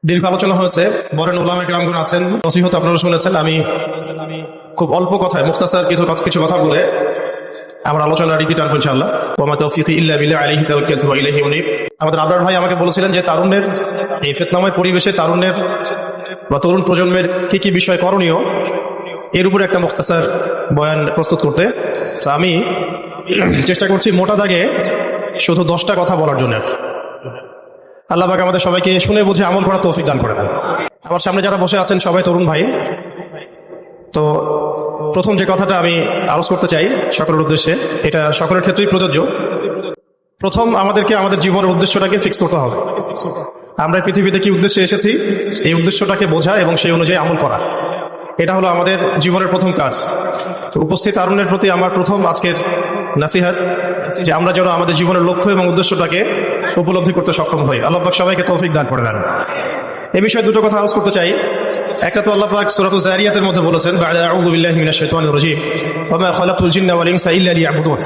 দীর্ঘ আলোচনা হয়েছে, বরেন উলামা কিরামগণ আছেন, নসিহত আপনারা শুনেছেন। আমি খুব অল্প কথায় মুখতাসার কিছু কথা বলে আমার আলোচনার রীতি টানবো ইনশাআল্লাহ। ওয়া মা তাওফীকি ইল্লা বিল্লাহ, আলাইহি তাওয়াক্কালতু ওয়া ইলাইহি উনীব। আমাদের আবরার ভাই আমাকে বলেছিলেন যে তারুণ্যের এই ফিতনাময় পরিবেশে তারুণ্যের বা তরুণ প্রজন্মের কি কি বিষয় করণীয় এর উপরে একটা মুখতাসার বয়ান প্রস্তুত করতে। তো আমি চেষ্টা করছি মোটা দাগে শুধু 10টা কথা বলার জন্য। আল্লাহ পাক আমাদের সবাইকে শুনে বুঝে আমল করার তৌফিক দান করে দেন। আমার সামনে যারা বসে আছেন সবাই তরুণ ভাই। তো প্রথম যে কথাটা আমি আলোচ করতে চাই সকলের উদ্দেশ্যে, এটা সকলের ক্ষেত্রেই প্রযোজ্য। প্রথম আমাদেরকে আমাদের জীবনের উদ্দেশ্যটাকে ফিক্স করতে হবে। আমরা পৃথিবীতে কি উদ্দেশ্যে এসেছি এই উদ্দেশ্যটাকে বোঝা এবং সেই অনুযায়ী আমল করা, এটা হলো আমাদের জীবনের প্রথম কাজ। তো উপস্থিত তারুণ্যের প্রতি আমার প্রথম আজকের নাসিহাত যে আমরা যেন আমাদের জীবনের লক্ষ্য এবং উদ্দেশ্যটাকে উপলব্ধি করতে সক্ষম হই। আল্লাহ পাক সবাইকে তৌফিক দান করে দেন। এই বিষয়ে দুটো কথা আলোচ করতে চাই। একটা তো আল্লাহ পাক সূরাতুজ যারিয়াতের মধ্যে বলেছেন, বা'দা আউযু বিল্লাহি মিনাশ শাইতানির রাজীম, ওয়া মা খালাকতুল জিন্না ওয়াল ইনসা ইল্লা লিয়াবুদুন।